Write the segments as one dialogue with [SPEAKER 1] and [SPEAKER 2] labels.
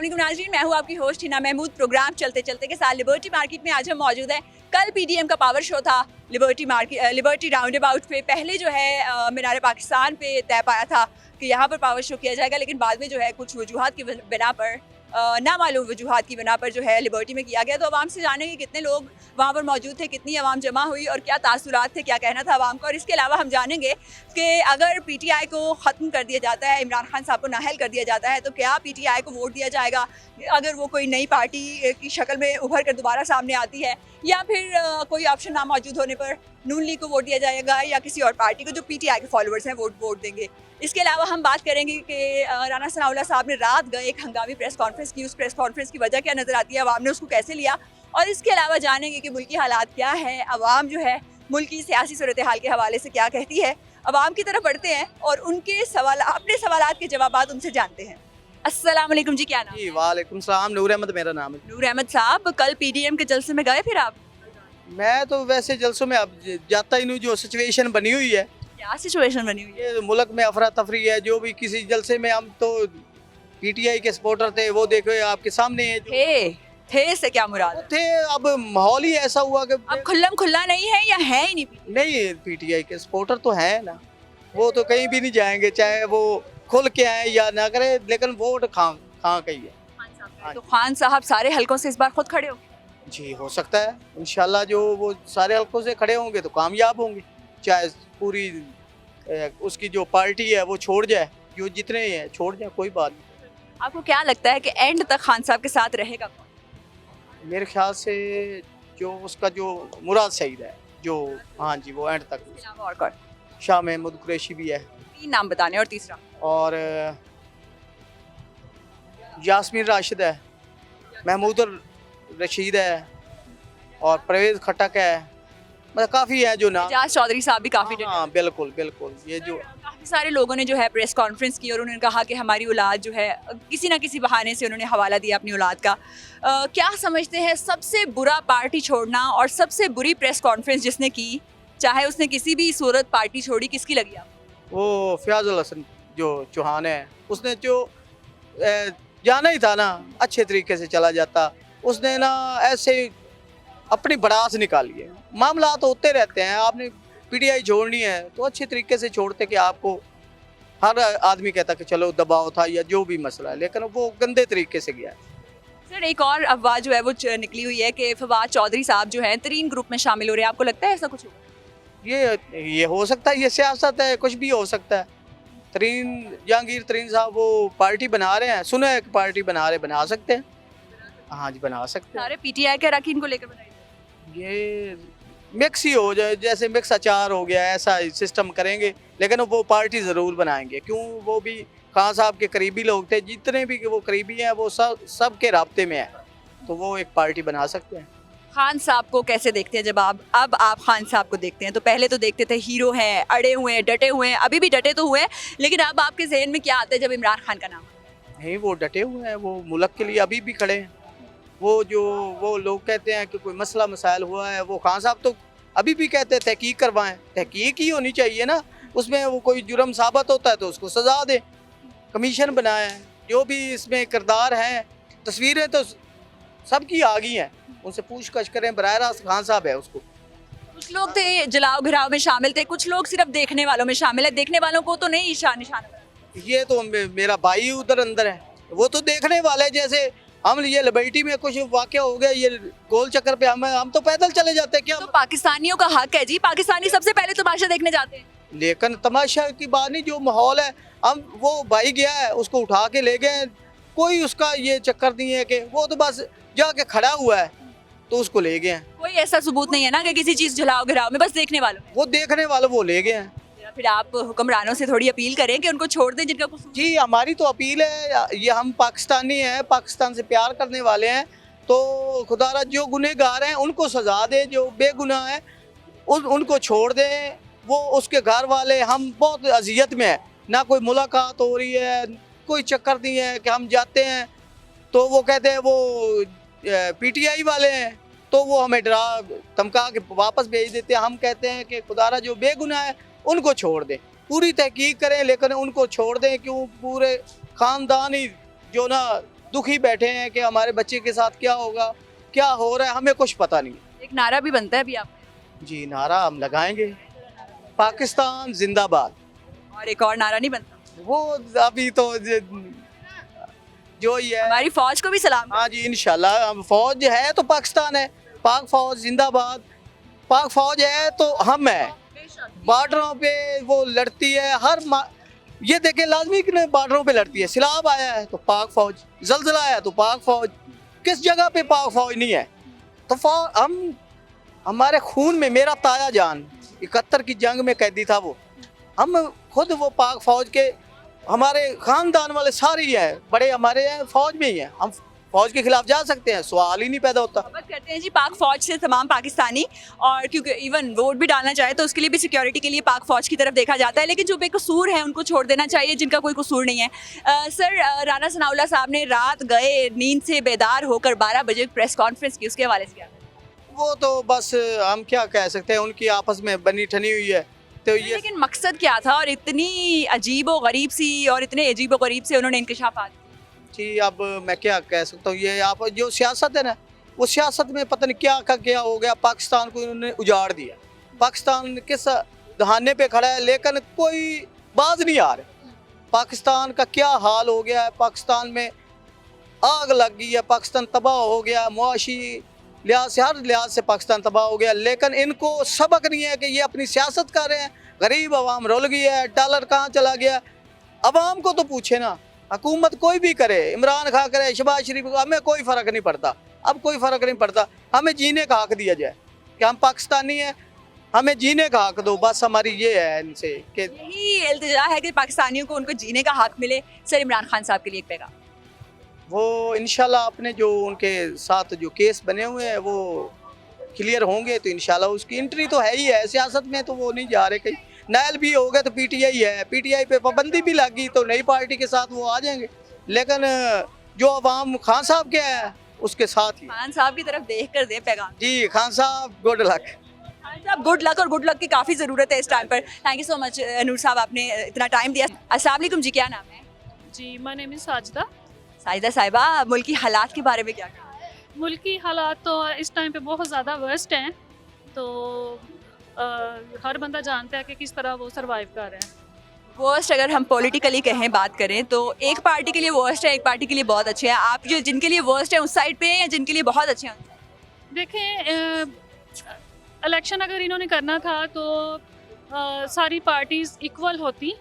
[SPEAKER 1] वालेकुम नाज़रीन, मैं हूँ आपकी होस्ट हिना महमूद। प्रोग्राम चलते चलते के साथ लिबर्टी मार्केट में आज हम मौजूद हैं। कल पीडीएम का पावर शो था लिबर्टी राउंड अबाउट पे। पहले जो है मीनार पाकिस्तान पे तय पाया था कि यहाँ पर पावर शो किया जाएगा, लेकिन बाद में जो है कुछ वजूहात की बिना पर नामालूम वजूहात की बिना पर जो है लिबर्टी में किया गया। तो आवाम से जानेंगे कितने लोग वहाँ पर मौजूद थे, कितनी आवाम जमा हुई और क्या तासुरात थे, क्या कहना था आवाम का। और इसके अलावा हम जानेंगे कि अगर पीटीआई को ख़त्म कर दिया जाता है, इमरान खान साहब को नाअहल कर दिया जाता है, तो क्या पीटीआई को वोट दिया जाएगा अगर वो कोई नई पार्टी की शक्ल में उभर कर दोबारा सामने आती है, या फिर कोई ऑप्शन ना मौजूद होने पर नून लीग को वोट दिया जाएगा या किसी और पार्टी को जो पीटीआई के फॉलोअर्स हैं वोट देंगे। इसके अलावा हम बात करेंगे कि राना सनाउल्लाह साहब ने रात गए एक हंगामी प्रेस कॉन्फ्रेंस की। उस प्रेस कॉन्फ्रेंस की वजह क्या नज़र आती है, अवाम ने उसको कैसे लिया, और इसके अलावा जानेंगे कि मुल्की हालात क्या है, अवाम जो है मुल्क की सियासी सूरत हाल के हवाले से क्या कहती है। अवाम की तरफ बढ़ते हैं और उनके अपने सवालात के जवाबात उनसे जानते हैं। अस्सलाम वालेकुम जी, क्या नाम?
[SPEAKER 2] जी वालेकुम सलाम, नूर अहमद मेरा नाम है।
[SPEAKER 1] नूर अहमद साहब, कल पीडीएम के जलसे में गए फिर आप?
[SPEAKER 2] मैं तो वैसे जलसों में अब जाता ही नहीं, जो सिचुएशन बनी हुई है,
[SPEAKER 1] क्या सिचुएशन बनी हुई है?
[SPEAKER 2] ये मुल्क में अफरा तफरी है। जो भी किसी जलसे में, हम तो पीटीआई के सपोर्टर थे, वो देखो आपके सामने है
[SPEAKER 1] थे से क्या मुराद है?
[SPEAKER 2] थे। अब माहौल ही ऐसा हुआ कि
[SPEAKER 1] अब खुल्लम खुल्ला नहीं है या है ही नहीं?
[SPEAKER 2] नहीं, पीटीआई के सपोर्टर तो हैं ना, वो तो कहीं भी नहीं जाएंगे, चाहे वो खुल के आए या ना करे, लेकिन वोट खां कही है।
[SPEAKER 1] तो खान साहब सारे हलकों से इस बार खुद खड़े हो?
[SPEAKER 2] जी, हो सकता है इंशाल्लाह, जो वो सारे हलकों से खड़े होंगे तो कामयाब होंगे, चाहे पूरी उसकी जो पार्टी है वो छोड़ जाए, जो जितने हैं छोड़ जाए, कोई बात नहीं।
[SPEAKER 1] आपको क्या लगता है कि एंड तक खान साहब के साथ रहेगा कौन?
[SPEAKER 2] मेरे ख्याल से जो उसका जो मुराद सईद है, जो हाँ जी, वो एंड तक।
[SPEAKER 1] और कौन?
[SPEAKER 2] शाह महमूद कुरैशी भी है।
[SPEAKER 1] 3 नाम बताने, और तीसरा?
[SPEAKER 2] और यास्मीन राशिद है, महमूद रशीद है, और परवेज खटक है। मतलब काफ़ी है जो नाम।
[SPEAKER 1] एजाज चौधरी साहब भी काफ़ी डटे।
[SPEAKER 2] हाँ बिल्कुल बिल्कुल, ये जो
[SPEAKER 1] काफ़ी सारे लोगों ने जो है प्रेस कॉन्फ्रेंस की और उन्होंने कहा कि हमारी औलाद जो है किसी ना किसी बहाने से उन्होंने हवाला दिया अपनी औलाद का। क्या समझते हैं सबसे बुरा पार्टी छोड़ना और सबसे बुरी प्रेस कॉन्फ्रेंस जिसने की, चाहे उसने किसी भी सूरत पार्टी छोड़ी, किसकी लगी आपको?
[SPEAKER 2] वो फयाजुल हसन जो चौहान है, उसने जो जाना ही था ना, अच्छे तरीके से चला जाता। उसने ना ऐसे अपनी भड़ास निकाली है। मामला तो होते रहते हैं, आपने पीटीआई छोड़नी है तो अच्छे तरीके से छोड़ते, कि आपको हर आदमी कहता कि चलो दबाव था या जो भी मसला है, लेकिन वो गंदे तरीके से गया है।
[SPEAKER 1] सर, एक और अफवाह जो है वो निकली हुई है कि फवाद चौधरी साहब जो हैं तरीन ग्रुप में शामिल हो रहे हैं। आपको लगता है ऐसा कुछ होगा?
[SPEAKER 2] ये हो सकता है, ये सियासत है, कुछ भी हो सकता है। जहांगीर तरीन साहब वो पार्टी बना रहे हैं, सुना है कि पार्टी बना सकते हैं। हाँ जी, बना सकते हैं।
[SPEAKER 1] सारे पीटीआई के अरकान को लेकर बनाई?
[SPEAKER 2] ये मिक्स ही हो जाए, जैसे मिक्स अचार हो गया, ऐसा सिस्टम करेंगे, लेकिन वो पार्टी ज़रूर बनाएंगे। क्यों, वो भी खान साहब के करीबी लोग थे, जितने भी वो करीबी हैं वो सब के राब्ते में है, तो वो एक पार्टी बना सकते हैं।
[SPEAKER 1] खान साहब को कैसे देखते हैं? जब अब आप खान साहब को देखते हैं, तो पहले तो देखते थे हीरो हैं, अड़े हुए हैं, डटे हुए हैं, अभी भी डटे तो हुए हैं, लेकिन अब आपके जहन में क्या आता है जब इमरान खान का नाम?
[SPEAKER 2] नहीं, वो डटे हुए हैं, वो मुल्क के लिए अभी भी खड़े हैं। वो लोग कहते हैं कि कोई मसला मसाइल हुआ है, वो खान साहब तो अभी भी कहते हैं तहकीक करवाएं। तहकीक ही होनी चाहिए ना, उसमें वो कोई जुर्म साबित होता है तो उसको सजा दे, कमीशन बनाए। जो भी इसमें किरदार हैं, तस्वीरें तो सबकी आ गई हैं, उनसे पूछताछ करें। बराह रास्त खान साहब है उसको।
[SPEAKER 1] कुछ लोग थे जलाओ घिराव में शामिल थे, कुछ लोग सिर्फ देखने वालों में शामिल है। देखने वालों को तो नहीं निशाना।
[SPEAKER 2] ये तो मेरा भाई उधर अंदर है, वो तो देखने वाले। जैसे हम ये लिबर्टी में कुछ वाक़या हो गया, ये गोल चक्कर पे हम तो पैदल चले जाते हैं। क्या
[SPEAKER 1] तो पाकिस्तानियों का हक है जी, पाकिस्तानी सबसे पहले तमाशा देखने जाते हैं।
[SPEAKER 2] लेकिन तमाशा की बात नहीं, जो माहौल है, हम वो भाई गया है, उसको उठा के ले गए, कोई उसका ये चक्कर नहीं है कि वो तो बस जाके खड़ा हुआ है तो उसको ले गए हैं।
[SPEAKER 1] कोई ऐसा सबूत नहीं है ना कि किसी चीज़ जलाओ घिराव में, बस देखने वालों में।
[SPEAKER 2] वो देखने वाले वो ले गए हैं।
[SPEAKER 1] फिर आप हुक्मरानों से थोड़ी अपील करें कि उनको छोड़ दें जिनका कसूर।
[SPEAKER 2] जी, हमारी तो अपील है, ये हम पाकिस्तानी हैं, पाकिस्तान से प्यार करने वाले हैं, तो खुदारा जो गुनहगार हैं उनको सजा दे, जो बेगुनाह हैं उनको छोड़ दें। वो उसके घर वाले, हम बहुत अजियत में है, ना कोई मुलाकात हो रही है, कोई चक्कर नहीं है कि हम जाते हैं तो वो कहते हैं वो पीटीआई वाले हैं, तो वो हमें डरा धमका के वापस भेज देते हैं। हम कहते हैं कि खुदारा जो बेगुनाह है उनको छोड़ दें, पूरी तहकीक करें, लेकिन उनको छोड़ दें। क्यों, पूरे ख़ानदान ही जो ना दुखी बैठे हैं कि हमारे बच्चे के साथ क्या होगा, क्या हो रहा है, हमें कुछ पता नहीं।
[SPEAKER 1] एक नारा भी बनता है अभी आप,
[SPEAKER 2] जी नारा हम लगाएंगे, पाकिस्तान जिंदाबाद।
[SPEAKER 1] और एक और नारा नहीं बनता?
[SPEAKER 2] वो अभी तो जो ही है।
[SPEAKER 1] हमारी फौज को भी सलाम।
[SPEAKER 2] हाँ जी इंशाल्लाह, हम फौज है तो पाकिस्तान है, पाक फौज जिंदाबाद। पाक फौज है तो हम है, बॉर्डरों पे वो लड़ती है ये देखें लाजमी कि बॉर्डरों पे लड़ती है। सैलाब आया है तो पाक फौज, जलजला आया तो पाक फौज, किस जगह पे पाक फौज नहीं है? तो हम हमारे खून में, मेरा ताया जान 71 की जंग में कैदी था वो, हम खुद वो पाक फौज के, हमारे खानदान वाले सारे ही हैं, बड़े हमारे हैं फौज में ही हैं, हम फौज के खिलाफ जा सकते हैं, सवाल ही नहीं पैदा होता।
[SPEAKER 1] बात करते हैं जी पाक फौज से तमाम पाकिस्तानी, और क्योंकि इवन वोट भी डालना चाहे तो उसके लिए भी सिक्योरिटी के लिए पाक फौज की तरफ देखा जाता है, लेकिन जो बेकसूर हैं उनको छोड़ देना चाहिए जिनका कोई कसूर नहीं है। सर राना सनाउल्लाह साहब ने रात गए नींद से बेदार होकर 12 बजे प्रेस कॉन्फ्रेंस की, उसके हवाले से क्या?
[SPEAKER 2] वो तो बस हम क्या कह सकते हैं, उनकी आपस में बनी ठनी हुई है तो ये।
[SPEAKER 1] लेकिन मकसद क्या था, और इतनी अजीब व गरीब सी और इतने अजीब व गरीब से उन्होंने इंकशाफात?
[SPEAKER 2] जी अब मैं क्या कह सकता हूँ, ये आप जो सियासत है ना, वो सियासत में पता नहीं क्या का क्या हो गया, पाकिस्तान को इन्होंने उजाड़ दिया, पाकिस्तान किस दहाने पे खड़ा है लेकिन कोई बाज नहीं आ रहे। पाकिस्तान का क्या हाल हो गया है, पाकिस्तान में आग लग गई है, पाकिस्तान तबाह हो गया, मुआशी लिहाज से हर लिहाज से पाकिस्तान तबाह हो गया, लेकिन इनको सबक नहीं है कि ये अपनी सियासत कर रहे हैं। गरीब आवाम रुल गई है, डॉलर कहाँ चला गया, आवाम को तो पूछे ना, हुकूमत कोई भी करे, इमरान खान करे, शहबाज शरीफ, हमें कोई फ़र्क नहीं पड़ता, अब कोई फ़र्क नहीं पड़ता, हमें जीने का हक दिया जाए कि हम पाकिस्तानी हैं, हमें जीने का हक दो, बस हमारी ये है इनसे कि
[SPEAKER 1] यही इल्तिजा है कि पाकिस्तानियों को उनको जीने का हक मिले। सर इमरान खान साहब के लिए एक पैगाम?
[SPEAKER 2] वो इंशाल्लाह अपने जो उनके साथ जो केस बने हुए हैं वो क्लियर होंगे तो इंशाल्लाह उसकी एंट्री तो है ही है, सियासत में तो वो नहीं जा रहे कहीं, नायल भी हो गए तो पीटीआई है, पीटीआई पे पाबंदी भी लगी तो नई पार्टी के साथ वो आ जाएंगे, लेकिन जो अवाम खान साहब के है उसके साथ ही।
[SPEAKER 1] खान साहब की तरफ देख कर दे पैगाम।
[SPEAKER 2] जी खान साहब गुड लक।
[SPEAKER 1] खान साहब गुड लक, और गुड लक की काफ़ी ज़रूरत है इस टाइम पर। Thank you so much Noor साहब, आपने इतना टाइम दिया। अस्सलाम वालेकुम जी, क्या नाम है?
[SPEAKER 3] जी my name is Sajida.
[SPEAKER 1] Sajida साहिबा, मुल्की हालात के बारे में क्या कहें?
[SPEAKER 3] मुल्की हालात तो इस टाइम पे बहुत ज़्यादा वर्स्ट हैं, तो हर बंदा जानता है कि किस तरह वो सरवाइव कर रहे हैं।
[SPEAKER 1] वर्स्ट अगर हम पॉलिटिकली कहें, बात करें तो एक पार्टी के लिए वर्स्ट है, एक पार्टी के लिए बहुत अच्छे हैं। आप जो जिनके लिए वर्स्ट है उस साइड पे हैं या जिनके लिए बहुत अच्छे हैं?
[SPEAKER 3] देखें, इलेक्शन अगर इन्होंने करना था तो सारी पार्टीज़ इक्वल होती,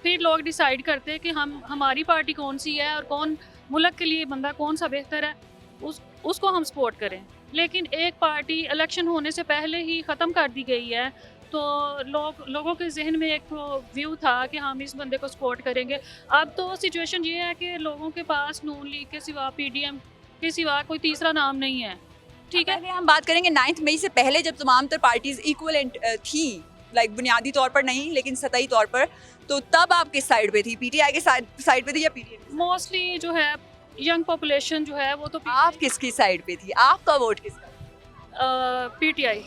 [SPEAKER 3] फिर लोग डिसाइड करते कि हमारी पार्टी कौन सी है और कौन मुल्क के लिए बंदा कौन सा बेहतर है, उसको हम सपोर्ट करें। लेकिन एक पार्टी इलेक्शन होने से पहले ही ख़त्म कर दी गई है, तो लोगों के जहन में एक व्यू था कि हम इस बंदे को सपोर्ट करेंगे। अब तो सिचुएशन ये है कि लोगों के पास नून लीग के सिवा, पीडीएम के सिवा कोई तीसरा नाम नहीं है। ठीक है,
[SPEAKER 1] पहले हम बात करेंगे 9 मई से पहले जब तमाम तर पार्टीज इक्वलेंट थी, लाइक बुनियादी तौर पर नहीं लेकिन सतही तौर पर, तो तब आप किस साइड पे थी? पीटीआई के साइड पे थी या पीडीएम?
[SPEAKER 3] मोस्टली जो है यंग पॉपुलेशन जो है वो तो
[SPEAKER 1] आप किसकी साइड पे थी? आपका वोट किसका?
[SPEAKER 3] पीटीआई।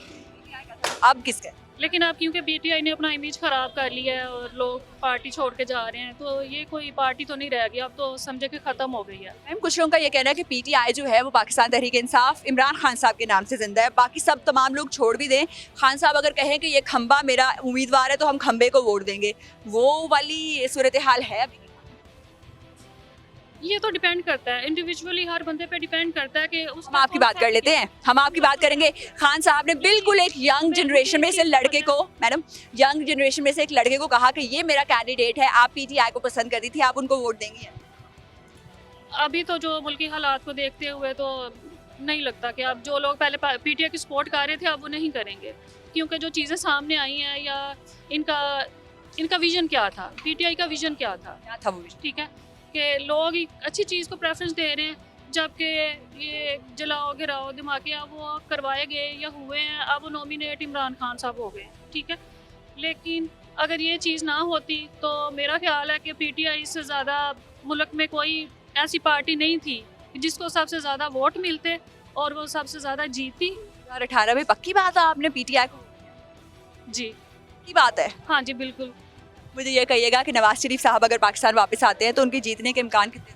[SPEAKER 1] अब किसका?
[SPEAKER 3] लेकिन अब क्योंकि पीटीआई ने अपना इमेज ख़राब कर लिया है और लोग पार्टी छोड़ के जा रहे हैं, तो ये कोई पार्टी तो नहीं रह गई, अब तो समझे कि ख़त्म हो गई है।
[SPEAKER 1] मैम कुछ लोगों का ये कहना है कि पीटीआई जो है वो पाकिस्तान तहरीक इंसाफ इमरान खान साहब के नाम से जिंदा है, बाकी सब तमाम लोग छोड़ भी दें, खान साहब अगर कहें कि ये खंबा मेरा उम्मीदवार है तो हम खंबे को वोट देंगे, वो वाली सूरत हाल है अभी?
[SPEAKER 3] ये तो डिपेंड करता है इंडिविजुअली, हर बंदे पे डिपेंड करता है कि
[SPEAKER 1] हम आपकी बात कर लेते हैं, हम आपकी बात करेंगे। खान साहब ने बिल्कुल एक यंग जनरेशन में से लड़के को, मैडम यंग जनरेशन में से एक लड़के को कहा कि ये मेरा कैंडिडेट है, आप पीटीआई को पसंद करती थी, आप उनको वोट देंगी?
[SPEAKER 3] अभी तो जो मुल्की हालात को देखते हुए तो नहीं लगता कि अब जो लोग पहले पीटीआई की सपोर्ट कर रहे थे अब वो नहीं करेंगे, क्योंकि जो चीज़ें सामने आई हैं या इनका विजन क्या था, पीटीआई का विजन क्या था,
[SPEAKER 1] वो विजन?
[SPEAKER 3] ठीक है कि लोग एक अच्छी चीज़ को प्रेफरेंस दे रहे हैं, जबकि ये जलाओ गिराओ धमाके वो करवाए गए या हुए हैं, अब वो नॉमिनेट इमरान खान साहब हो गए, ठीक है। लेकिन अगर ये चीज़ ना होती तो मेरा ख्याल है कि पीटीआई से ज़्यादा मुल्क में कोई ऐसी पार्टी नहीं थी जिसको सबसे ज़्यादा वोट मिलते और वो सबसे ज़्यादा जीती।
[SPEAKER 1] 2018 में पक्की बात है आपने पीटीआई को?
[SPEAKER 3] जी
[SPEAKER 1] की बात है?
[SPEAKER 3] हाँ जी बिल्कुल।
[SPEAKER 1] मुझे ये कहिएगा कि नवाज शरीफ साहब अगर पाकिस्तान वापस आते हैं तो उनके जीतने के इम्कान कितने?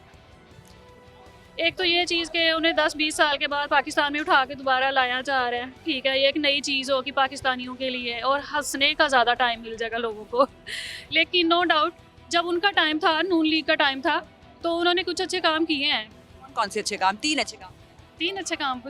[SPEAKER 3] एक तो ये चीज़ कि उन्हें 10-20 साल के बाद पाकिस्तान में उठा के दोबारा लाया जा रहा है, ठीक है, ये एक नई चीज़ होगी पाकिस्तानियों के लिए और हंसने का ज़्यादा टाइम मिल जाएगा लोगों को। लेकिन नो डाउट जब उनका टाइम था, नून लीग का टाइम था, तो उन्होंने कुछ अच्छे काम किए हैं।
[SPEAKER 1] कौन से अच्छे काम? 3 अच्छे काम।
[SPEAKER 3] 3 अच्छे काम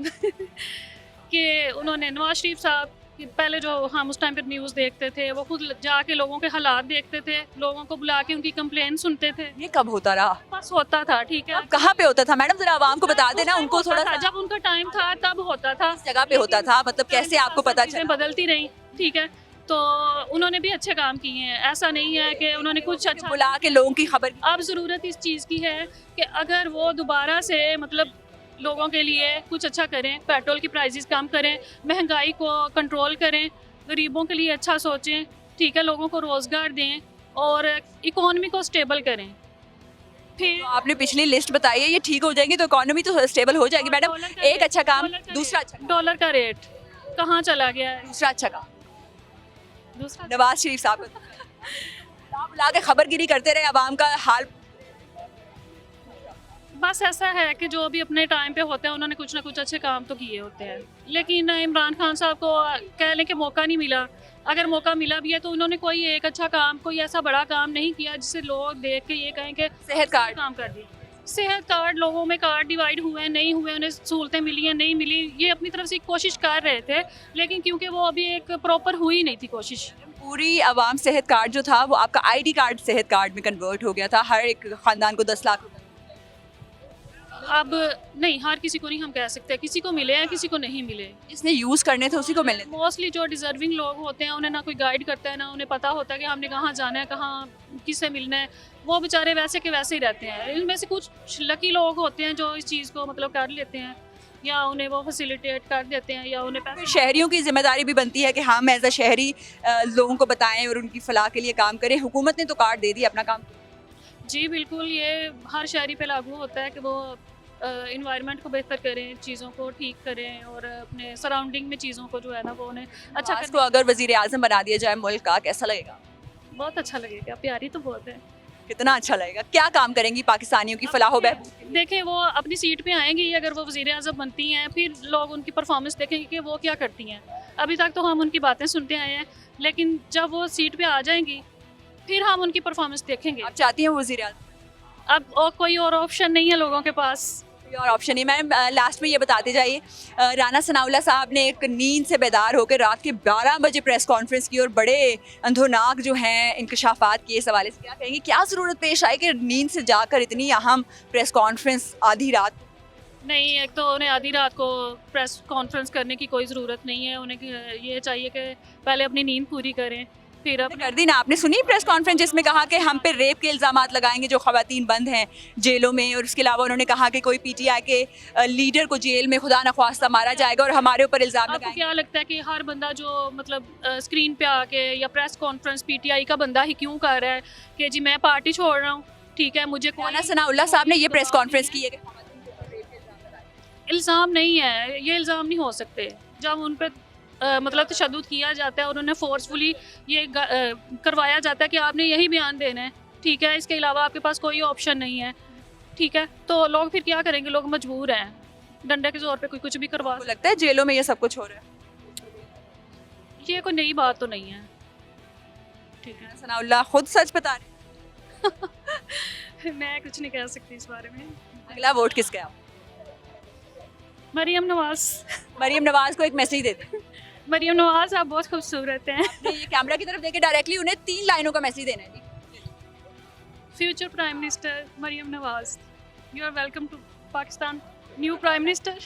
[SPEAKER 3] कि उन्होंने नवाज शरीफ साहब कि पहले जो हम उस टाइम पर न्यूज़ देखते थे, वो खुद जाके लोगों के हालात देखते थे, लोगों को बुला के उनकी कंप्लेंट सुनते थे।
[SPEAKER 1] ये कब होता रहा?
[SPEAKER 3] बस होता था, ठीक है।
[SPEAKER 1] अब कहाँ पे होता था मैडम, जरा आवाम को बता देना, उनको
[SPEAKER 3] होता
[SPEAKER 1] थोड़ा
[SPEAKER 3] था,
[SPEAKER 1] सा
[SPEAKER 3] जब उनका टाइम था तब होता था।
[SPEAKER 1] इस जगह पे होता था, मतलब कैसे आपको पता
[SPEAKER 3] चीज़ें
[SPEAKER 1] चला?
[SPEAKER 3] बदलती रही, ठीक है, तो उन्होंने भी अच्छे काम किए हैं, ऐसा नहीं है कि उन्होंने कुछ अच्छा।
[SPEAKER 1] बुला के लोगों की खबर।
[SPEAKER 3] अब ज़रूरत इस चीज़ की है कि अगर वो दोबारा से मतलब लोगों के लिए कुछ अच्छा करें, पेट्रोल की प्राइसेस कम करें, महंगाई को कंट्रोल करें, गरीबों के लिए अच्छा सोचें, ठीक है, लोगों को रोज़गार दें और इकोनॉमी को स्टेबल करें। फिर
[SPEAKER 1] तो आपने पिछली लिस्ट बताई है, ये ठीक हो जाएंगी तो इकोनॉमी तो स्टेबल हो जाएगी मैडम।
[SPEAKER 3] डॉलर का
[SPEAKER 1] एक
[SPEAKER 3] रेट-
[SPEAKER 1] अच्छा काम,
[SPEAKER 3] डॉलर का
[SPEAKER 1] दूसरा
[SPEAKER 3] रेट-
[SPEAKER 1] अच्छा काम,
[SPEAKER 3] डॉलर का रेट कहाँ चला गया है?
[SPEAKER 1] दूसरा अच्छा काम।
[SPEAKER 3] दूसरा
[SPEAKER 1] नवाज शरीफ साहब को बुला के खबरगिरी करते रहे, आवाम का हाल।
[SPEAKER 3] बस ऐसा है कि जो भी अपने टाइम पे होते हैं उन्होंने कुछ ना कुछ अच्छे काम तो किए होते हैं, लेकिन इमरान खान साहब को कह लें कि मौका नहीं मिला। अगर मौका मिला भी है तो उन्होंने कोई एक अच्छा काम, कोई ऐसा बड़ा काम नहीं किया जिससे लोग देख के ये कहें कि
[SPEAKER 1] सेहत कार्ड,
[SPEAKER 3] काम कर दिया। सेहत कार्ड, लोगों में कार्ड डिवाइड हुए हैं, नहीं हुए, उन्हें सहूलतें मिली हैं, नहीं मिली, ये अपनी तरफ से कोशिश कर रहे थे, लेकिन क्योंकि वो अभी एक प्रॉपर हुई नहीं थी कोशिश।
[SPEAKER 1] पूरी आवाम सेहत कार्ड जो था वो आपका आईडी कार्ड सेहत कार्ड में कन्वर्ट हो गया था, हर एक खानदान को 10 लाख रुपए।
[SPEAKER 3] अब नहीं, हर किसी को नहीं हम कह सकते, किसी को मिले हैं, किसी को नहीं मिले।
[SPEAKER 1] जिसने यूज़ करने थे उसी को मिलने थे।
[SPEAKER 3] मोस्टली जो डिजर्विंग लोग होते हैं उन्हें ना कोई गाइड करता है, ना उन्हें पता होता है कि हमने कहाँ जाना है, कहाँ किससे मिलना है, वो बेचारे वैसे के वैसे ही रहते हैं। इनमें से कुछ लकी लोग होते हैं जो इस चीज़ को मतलब कर लेते हैं, या उन्हें वो फैसिलिटेट कर देते हैं, या उन्हें
[SPEAKER 1] फिर
[SPEAKER 3] पैसे।
[SPEAKER 1] शहरियों की जिम्मेदारी भी बनती है कि हम एज अ शहरी लोगों को बताएं और उनकी फलाह के लिए काम करें। हुकूमत ने तो कार्ड दे दी, अपना काम।
[SPEAKER 3] जी बिल्कुल, ये हर शहरी पे लागू होता है कि वो इन्वायरमेंट को बेहतर करें, चीज़ों को ठीक करें और अपने सराउंडिंग में चीज़ों को जो है ना वो उन्हें अच्छा
[SPEAKER 1] अच्छा, को अगर वजीर आजम बना दिया जाए मुल्क का, कैसा लगेगा?
[SPEAKER 3] बहुत अच्छा लगेगा। प्यारी तो बहुत है।
[SPEAKER 1] कितना अच्छा लगेगा? क्या काम करेंगी पाकिस्तानियों की फलाह बहबूद?
[SPEAKER 3] देखें, वो अपनी सीट पे आएंगी, अगर वो वज़ीर आज़म बनती हैं, फिर लोग उनकी परफॉर्मेंस देखेंगे कि वो क्या करती हैं। अभी तक तो हम उनकी बातें सुनते आए हैं, लेकिन जब वो सीट पे आ जाएंगी फिर हम उनकी परफॉर्मेंस देखेंगे।
[SPEAKER 1] आप चाहती हैं वजीर आजम?
[SPEAKER 3] अब और कोई और ऑप्शन नहीं है लोगों के पास।
[SPEAKER 1] कोई और ऑप्शन नहीं। मैम लास्ट में ये बताते जाइए, राना सनाउल्लाह साहब ने एक नींद से बेदार होकर रात के 12 बजे प्रेस कॉन्फ्रेंस की और बड़े अंधोनाक जो हैं इंकशाफात किए। इस हवाले से क्या कहेंगे, क्या ज़रूरत पेश आई कि नींद से जाकर इतनी अहम प्रेस कॉन्फ्रेंस आधी रात?
[SPEAKER 3] नहीं, एक तो उन्हें आधी रात को प्रेस कॉन्फ्रेंस करने की कोई ज़रूरत नहीं है। उन्हें ये चाहिए कि पहले अपनी नींद पूरी करें, फिर
[SPEAKER 1] कर दी ना आपने, सुनी प्रेस कॉन्फ्रेंस जिसमें कहा कि हम पे रेप के इल्ज़ामात लगाएंगे जो ख़वातीन बंद हैं जेलों में, और इसके अलावा उन्होंने कहा कि कोई पीटीआई के लीडर को जेल में खुदा न ख्वास्ता मारा जाएगा और हमारे ऊपर इल्ज़ाम
[SPEAKER 3] आपको
[SPEAKER 1] लगाएंगे।
[SPEAKER 3] क्या लगता है कि हर बंदा जो मतलब स्क्रीन पे आके या प्रेस कॉन्फ्रेंस पीटीआई का बंदा ही क्यों कर रहा है कि जी मैं पार्टी छोड़ रहा हूँ, ठीक है, मुझे
[SPEAKER 1] राना
[SPEAKER 3] कोई
[SPEAKER 1] सनाउल्लाह साहब ने ये प्रेस कॉन्फ्रेंस की है कि ख़वातीन के ऊपर रेप के इल्ज़ाम लगाए।
[SPEAKER 3] इल्ज़ाम नहीं है, ये इल्ज़ाम नहीं हो सकते। जब उन पर मतलब तशद्दुद किया जाता है और उन्हें फोर्सफुली ये करवाया जाता है कि आपने यही बयान देना है, ठीक है, इसके अलावा आपके पास कोई ऑप्शन नहीं है, ठीक है, तो लोग फिर क्या करेंगे? लोग मजबूर हैं, डंडे के जोर पे कोई कुछ भी करवा।
[SPEAKER 1] आपको लगता है जेलों में ये सब कुछ हो रहा है?
[SPEAKER 3] ये कोई नई बात तो नहीं है, ठीक है।
[SPEAKER 1] सनाउल्लाह खुद सच बता रहे हैं।
[SPEAKER 3] मैं कुछ नहीं कह सकती इस बारे में।
[SPEAKER 1] अगला वोट किसका है?
[SPEAKER 3] मरियम नवाज।
[SPEAKER 1] मरियम नवाज को एक मैसेज देते हैं।
[SPEAKER 3] मरियम नवाज आप बहुत खूबसूरत हैं।
[SPEAKER 1] आपने ये कैमरा की तरफ देके डायरेक्टली उन्हें 3 लाइनों का मैसेज देना है जी।
[SPEAKER 3] Future prime minister Maryam Nawaz, you are welcome to Pakistan, new prime minister.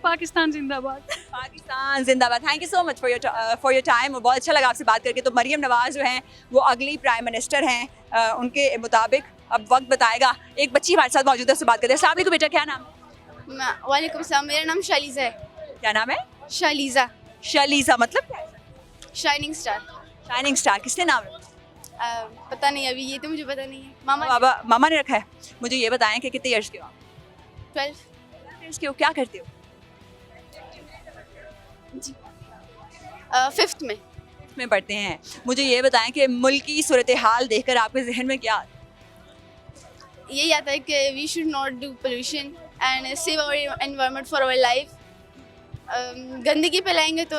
[SPEAKER 3] Pakistan जिंदाबाद।
[SPEAKER 1] पाकिस्तान जिंदाबाद। Thank you so much for your time, और बहुत अच्छा लगा आपसे बात करके। तो मरियम नवाज जो हैं वो अगली प्राइम मिनिस्टर हैं, उनके मुताबिक। अब वक्त बताएगा। एक बच्ची हमारे साथ मौजूद है, उससे बात करते हैं। अस्सलाम वालेकुम बेटा, क्या नाम है?
[SPEAKER 4] वालेकुम सलाम, मेरा नाम शालीज़ा है।
[SPEAKER 1] क्या नाम है?
[SPEAKER 4] शालीज़ा,
[SPEAKER 1] शलीजा मतलब क्या है?
[SPEAKER 4] Shining star.
[SPEAKER 1] शाइनिंग स्टार किसने नाम रखा?
[SPEAKER 4] पता नहीं, अभी ये तो मुझे पता नहीं है। मामा
[SPEAKER 1] बाबा मामा ने रखा है। मुझे ये बताएं कि कितने ईयर्स के हो आप?
[SPEAKER 4] 12
[SPEAKER 1] ईयर्स के हो, क्या करते हो?
[SPEAKER 4] जी, 5th में।
[SPEAKER 1] में पढ़ते हैं। मुझे ये बताएं कि मुल्क की सूरत हाल देखकर आपके जहन में क्या आता है?
[SPEAKER 4] यही आता है कि we should not do pollution and save our environment for our life. गंदगी फैलाएंगे तो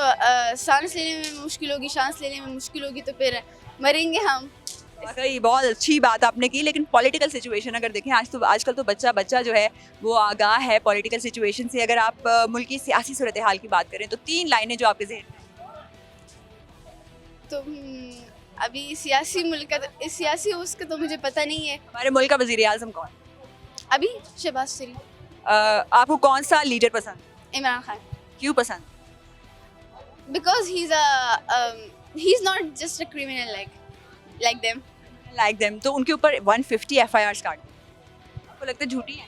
[SPEAKER 4] सांस लेने में मुश्किल होगी, सांस लेने में मुश्किल होगी तो फिर मरेंगे हम।
[SPEAKER 1] वाकई बहुत अच्छी बात आपने की, लेकिन पॉलिटिकल सिचुएशन अगर देखें आजकल तो बच्चा जो है वो आगाह है पॉलिटिकल सिचुएशन से। अगर आप मुल्क की सियासी सूरत हाल की बात करें तो 3 लाइनें जो आपके जहन में
[SPEAKER 4] तो अभी सियासी उसका तो मुझे पता नहीं है।
[SPEAKER 1] हमारे मुल्क का वज़ीर आज़म कौन?
[SPEAKER 4] अभी शहबाज शरीफ,
[SPEAKER 1] आपको कौन सा लीडर पसंद?
[SPEAKER 4] इमरान खान,
[SPEAKER 1] क्यों पसंद?
[SPEAKER 4] Because he is not just a criminal like them.
[SPEAKER 1] Like them. तो उनके ऊपर 150 FIRs काट आपको लगता है झूठी है?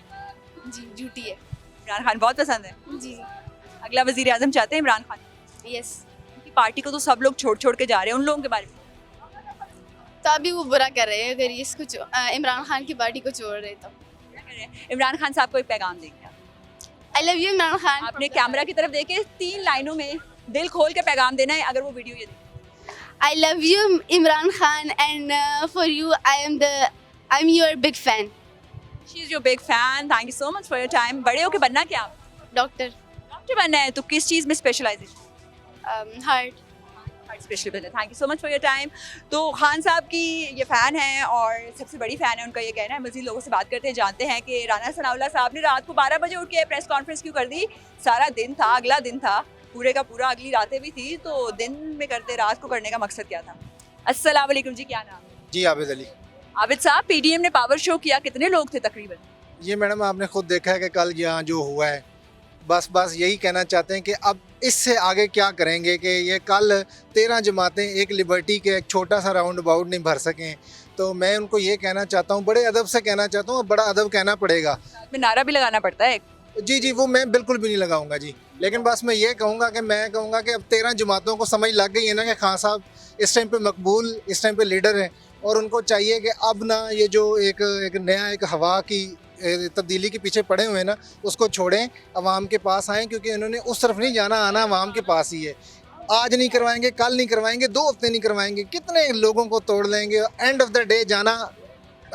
[SPEAKER 4] जी झूठी है।
[SPEAKER 1] इमरान खान बहुत पसंद है।
[SPEAKER 4] जी
[SPEAKER 1] अगला वज़ीर आज़म चाहते हैं इमरान खान?
[SPEAKER 4] यस।
[SPEAKER 1] उनकी पार्टी को तो सब लोग छोड़ के जा रहे हैं, उन लोगों के बारे में
[SPEAKER 4] तो अभी वो बुरा कर रहे हैं अगर इसको इमरान खान की पार्टी को छोड़ रहे तो।
[SPEAKER 1] क्या कह रहे हैं? इमरान खान साहब को एक पैगाम देंगे आप?
[SPEAKER 4] I love you Imran Khan.
[SPEAKER 1] आपने कैमरा की तरफ देखे 3 लाइनों में दिल खोल के पैगाम देना है अगर वो वीडियो ये देखे।
[SPEAKER 4] I love you Imran Khan and for you I'm your big fan.
[SPEAKER 1] She is your big fan. Thank you so much for your time. बड़े होके बनना क्या आप?
[SPEAKER 4] Doctor,
[SPEAKER 1] डॉक्टर बनना है तो किस चीज़ में स्पेशलाइजेशन?
[SPEAKER 4] heart.
[SPEAKER 1] हार्ट स्पेशलिस्ट बनना है। Thank you so much for your time. तो खान साहब की ये फ़ैन हैं और सबसे बड़ी फ़ैन है, उनका ये कहना है। मज़ीद लोगों से बात करते हैं, जानते हैं कि राना सनाउल्लाह साहब ने रात को 12 बजे उठ के प्रेस कॉन्फ्रेंस क्यों कर दी। सारा दिन था, अगला दिन था, पूरे का पूरा, अगली रातें भी थी, तो दिन में करते रात को करने का मकसद क्या था? अस्सलाम वालेकुम जी, क्या नाम?
[SPEAKER 5] जी आबिद अली।
[SPEAKER 1] आबिद साहब, PDM ने पावर शो किया, कितने लोग थे तकरीबन?
[SPEAKER 5] ये मैडम आपने खुद देखा है कि कल यहाँ जो हुआ है, बस यही कहना चाहते हैं कि अब इससे आगे क्या करेंगे कि ये कल 13 जमातें एक लिबर्टी के एक छोटा सा राउंड अबाउट नहीं भर सकें। तो मैं उनको ये कहना चाहता हूँ, बड़े अदब से कहना चाहता हूँ, बड़ा अदब कहना पड़ेगा।
[SPEAKER 1] में नारा भी लगाना पड़ता है।
[SPEAKER 5] जी वो मैं बिल्कुल भी नहीं लगाऊंगा जी, लेकिन बस मैं ये कहूँगा कि अब 13 जमातों को समझ लग गई है ना कि खान साहब इस टाइम पे मकबूल, इस टाइम पे लीडर हैं, और उनको चाहिए कि अब ना ये जो एक नया एक हवा की तब्दीली के पीछे पड़े हुए हैं ना, उसको छोड़ें, अवाम के पास आएँ, क्योंकि उन्होंने उस तरफ नहीं जाना, आना अवाम के पास ही है। आज नहीं करवाएंगे, कल नहीं करवाएंगे, 2 हफ्ते नहीं करवाएंगे, कितने लोगों को तोड़ लेंगे, एंड ऑफ द डे जाना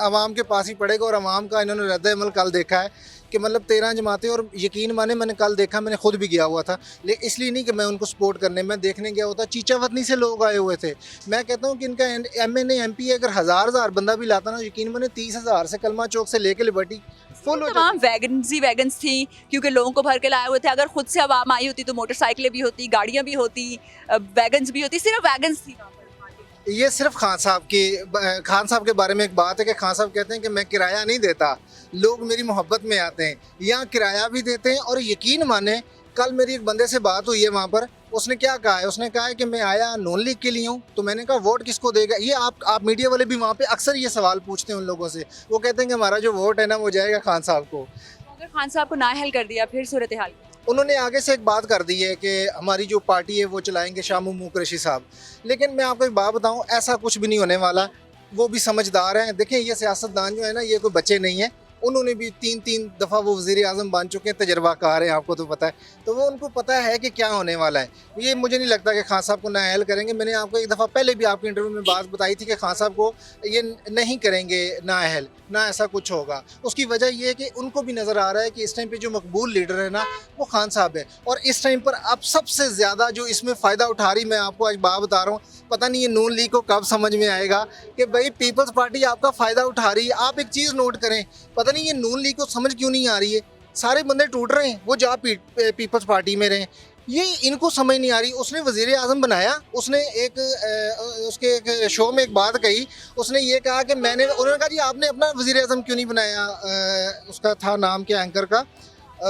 [SPEAKER 5] अवाम के पास ही पड़ेगा। और अवाम का इन्होंने रद्द अमल कल देखा है कि मतलब 13 जमातें, और यकीन माने मैंने कल देखा, मैंने खुद भी गया हुआ था, लेकिन इसलिए नहीं कि मैं उनको सपोर्ट करने, मैं देखने गया हुआ था, चीचावतनी से लोग आए हुए थे। मैं कहता हूँ कि इनका MNA MP अगर हज़ार बंदा भी लाता ना, यकीन माने 30,000 से कलमा चौक से लेके लिबर्टी फुल हो
[SPEAKER 1] तमाम वैगन्स थी, क्योंकि लोगों को भर के लाए हुए थे। अगर खुद से आवाम आई होती तो मोटरसाइकिलें भी होती, गाड़ियाँ भी होती, वैगन्स भी होती, सिर्फ वैगन्स थी वहाँ पर।
[SPEAKER 5] ये सिर्फ खान साहब के बारे में एक बात है कि खान साहब कहते हैं कि मैं किराया नहीं देता, लोग मेरी मोहब्बत में आते हैं, यहाँ किराया भी देते हैं। और यकीन माने कल मेरी एक बंदे से बात हुई है वहाँ पर, उसने क्या कहा है, उसने कहा है कि मैं आया नॉन लीग के लिए हूँ। तो मैंने कहा वोट किसको देगा? ये आप मीडिया वाले भी वहाँ पे अक्सर ये सवाल पूछते हैं उन लोगों से, वो कहते हैं कि हमारा जो वोट है ना वो जाएगा खान साहब को।
[SPEAKER 1] अगर खान साहब को नाअहल कर दिया फिर सूरत हाल?
[SPEAKER 5] उन्होंने आगे से एक बात कर दी है कि हमारी जो पार्टी है वो चलाएंगे शामू कुरैशी साहब। लेकिन मैं आपको एक बात बताऊं, ऐसा कुछ भी नहीं होने वाला, वो भी समझदार हैं। देखें ये सियासतदान जो है ना, ये कोई बच्चे नहीं हैं, उन्होंने भी 3 दफ़ा वो वज़ीर आज़म बन चुके हैं, तजर्बाकार हैं, आपको तो पता है, तो वो उनको पता है कि क्या होने वाला है। ये मुझे नहीं लगता कि खान साहब को नाअहल करेंगे। मैंने आपको एक दफ़ा पहले भी आपके इंटरव्यू में बात बताई थी कि खान साहब को ये नहीं करेंगे नाअहल, ना ऐसा कुछ होगा। उसकी वजह ये है कि उनको भी नज़र आ रहा है कि इस टाइम पे जो मकबूल लीडर है ना वो खान साहब है, और इस टाइम पर अब सबसे ज़्यादा जो इसमें फ़ायदा उठा रही, मैं आपको आज बात बता रहा हूँ, पता नहीं ये नून लीग को कब समझ में आएगा कि भाई पीपल्स पार्टी आपका फ़ायदा उठा रही है। आप एक चीज़ नोट करें, पता नहीं ये नून लीग को समझ क्यों नहीं आ रही है, सारे बंदे टूट रहे हैं, वो जा पीपल्स पार्टी में रहें, ये इनको समझ नहीं आ रही। उसने वज़ीर आज़म बनाया, उसने उसके एक शो में एक बात कही, उसने ये कहा कि उन्होंने कहा जी आपने अपना वज़ीर आज़म क्यों नहीं बनाया, उसका था नाम क्या एंकर का,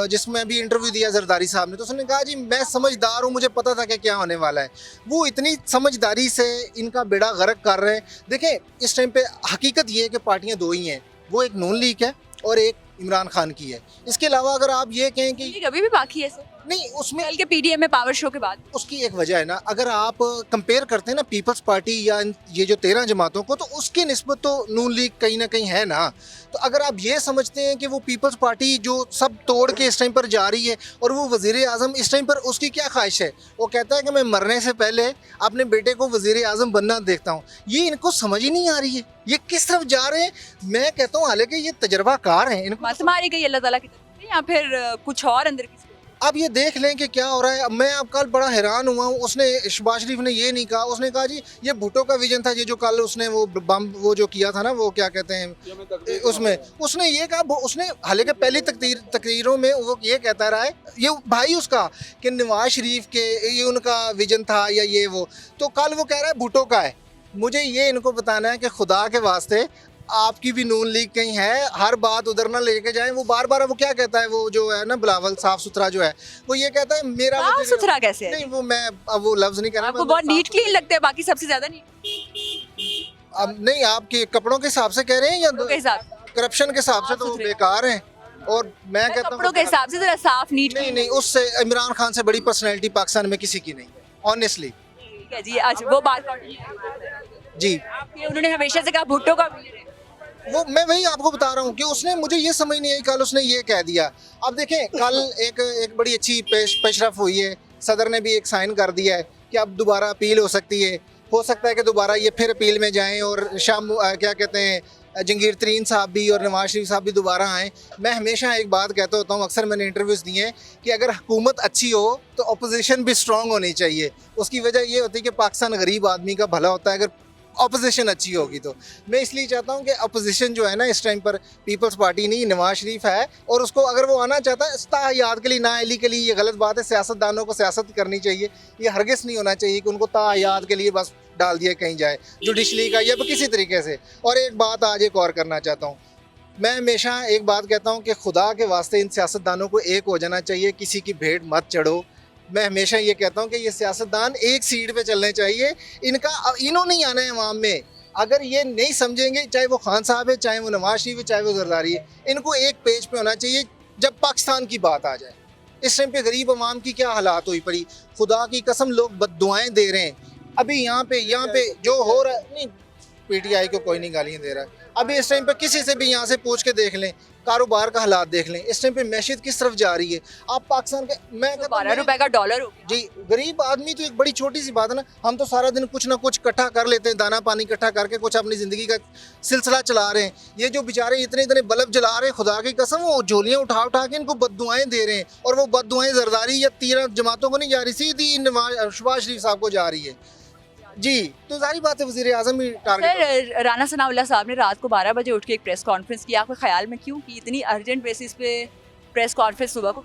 [SPEAKER 5] जिसमें अभी इंटरव्यू दिया जरदारी साहब ने, तो उसने कहा जी मैं समझदार हूँ, मुझे पता था कि क्या होने वाला है। वो इतनी समझदारी से इनका बेड़ा गर्क कर रहे हैं। देखें इस टाइम पे हकीकत ये है कि पार्टियाँ 2 ही हैं, वो एक नून लीग है और एक इमरान खान की है। इसके अलावा अगर आप ये कहें कि
[SPEAKER 1] अभी भी बाकी है सर,
[SPEAKER 5] नहीं उसमें
[SPEAKER 1] कल के पीडीएम में पावर शो के बाद
[SPEAKER 5] उसकी एक वजह है ना, अगर आप कंपेयर करते हैं ना पीपल्स पार्टी या ये जो 13 जमातों को, तो उसकी निस्बत तो नून लीग कहीं ना कहीं है ना। तो अगर आप ये समझते हैं कि वो पीपल्स पार्टी जो सब तोड़ के इस टाइम पर जा रही है और वो वज़ीर आज़म इस टाइम पर उसकी क्या ख्वाहिश है, वो कहता है कि मैं मरने से पहले अपने बेटे को वज़ीर आज़म बनना देखता हूँ, ये इनको समझ ही नहीं आ रही है ये किस तरफ जा रहे हैं। मैं कहता हूँ हालांकि ये तजर्बाकार हैं, इनको
[SPEAKER 1] मत मारी गई अल्लाह ताला की तरफ से या फिर कुछ और अंदर की
[SPEAKER 5] अब ये देख लें कि क्या हो रहा है। अब मैं अब कल बड़ा हैरान हुआ हूँ, उसने शहबाज शरीफ ने ये नहीं कहा, उसने कहा जी ये भुट्टो का विजन था, ये जो कल उसने वो बम वो जो किया था ना, वो क्या कहते हैं उसमें उसने ये कहा, उसने हालांकि पहली तकरीरों में वो ये कहता रहा है ये भाई उसका कि नवाज शरीफ के ये उनका विजन था या ये वो, तो कल वो कह रहा है भुट्टो का है। मुझे ये इनको बताना है कि खुदा के वास्ते आपकी भी नून लीग कहीं है, हर बात उधर ना लेके जाएं। वो बार बार वो क्या कहता है, वो जो है ना बिलावल साफ सुथरा जो है, वो ये कहता है मेरा
[SPEAKER 1] साफ सुथरा कैसे है?
[SPEAKER 5] नहीं वो मैं अब वो लफ्ज नहीं कहना,
[SPEAKER 1] आपको बहुत नीट क्लीन लगते हैं, बाकी सबसे ज्यादा नीट।
[SPEAKER 5] अब नहीं आपके कपड़ों के हिसाब से कह रहे हैं या
[SPEAKER 1] के हिसाब
[SPEAKER 5] करप्शन के हिसाब से, तो वो बेकार हैं। और मैं कहता हूँ
[SPEAKER 1] कपड़ों के हिसाब से जरा साफ नीट
[SPEAKER 5] नहीं नहीं, उससे इमरान खान से बड़ी पर्सनैलिटी पाकिस्तान में किसी की नहीं है ऑनेस्टली।
[SPEAKER 1] ठीक है जी। अच्छा वो बात
[SPEAKER 5] जी
[SPEAKER 1] आपने उन्होंने हमेशा से कहा भुट्टो का
[SPEAKER 5] वो मैं वही आपको बता रहा हूँ कि उसने मुझे ये समझ नहीं आई, कल उसने ये कह दिया। अब देखें कल एक बड़ी अच्छी पेशरफ हुई है, सदर ने भी एक साइन कर दिया है कि अब दोबारा अपील हो सकती है, हो सकता है कि दोबारा ये फिर अपील में जाएं और शाम क्या कहते हैं जंगीर तरीन साहब भी और नवाज शरीफ साहब भी दोबारा आएँ। मैं हमेशा एक बात कहता होता हूँ, अक्सर मैंने इंटरव्यूज़ दिए हैं कि अगर हुकूमत अच्छी हो तो अपोजिशन भी स्ट्रॉन्ग होनी चाहिए। उसकी वजह ये होती है कि पाकिस्तान गरीब आदमी का भला होता है अगर अपोजिशन अच्छी होगी। तो मैं इसलिए चाहता हूँ कि अपोजिशन जो है ना इस टाइम पर पीपल्स पार्टी नहीं, नवाज शरीफ है, और उसको अगर वो आना चाहता है ताहयात के लिए, नाअहली के लिए, ये गलत बात है। सियासतदानों को सियासत करनी चाहिए, ये हरगिज़ नहीं होना चाहिए कि उनको ताहयात के लिए बस डाल दिया कहीं जाए जुडिशली का या किसी तरीके से। और एक बात आज एक और करना चाहता हूँ, मैं हमेशा एक बात कहता हूँ कि खुदा के वास्ते इन सियासतदानों को एक हो जाना चाहिए, किसी की भेंट मत चढ़ो। मैं हमेशा ये कहता हूँ कि ये सियासतदान एक सीट पे चलने चाहिए, इन्होंने नहीं आना है अवाम में। अगर ये नहीं समझेंगे, चाहे वो खान साहब है, चाहे वो नवाज शरीफ है, चाहे वो जरदारी है, इनको एक पेज पे होना चाहिए जब पाकिस्तान की बात आ जाए। इस टाइम पे गरीब अवाम की क्या हालात हुई पड़ी, खुदा की कसम लोग बद्दुआएं दे रहे हैं। अभी यहाँ पे जो हो रहा है, नहीं पीटीआई को कोई नहीं गालियाँ दे रहा है, अभी इस टाइम पे किसी से भी यहाँ से पूछ के देख लें, कारोबार का हालात देख लें, इस टाइम पे मैशियत किस तरफ जा रही है। आप पाकिस्तान के मैं
[SPEAKER 1] 12 रुपए का डॉलर हो गया
[SPEAKER 5] जी, गरीब आदमी तो एक बड़ी छोटी सी बात है ना, हम तो सारा दिन कुछ ना कुछ इकट्ठा कर लेते हैं, दाना पानी इकट्ठा करके कुछ अपनी ज़िंदगी का सिलसिला चला रहे हैं। ये जो बेचारे इतने बल्ब जला रहे हैं, खुदा की कसम वो झोलियाँ उठा के इनको बद्दुआएं दे रहे हैं, और वो बद्दुआएं जरदारी या 13 जमातों को नहीं जा रही, सीधी शहबाज शरीफ साहब को जा रही है जी। तो जारी बात है वज़ीर आज़म भी टारगेट।
[SPEAKER 1] सर राना सनाउल्लाह साहब ने रात को 12 बजे उठ के एक प्रेस कॉन्फ्रेंस की, आपके ख्याल में क्यों की इतनी अर्जेंट बेसिस पे प्रेस कॉन्फ्रेंस सुबह को?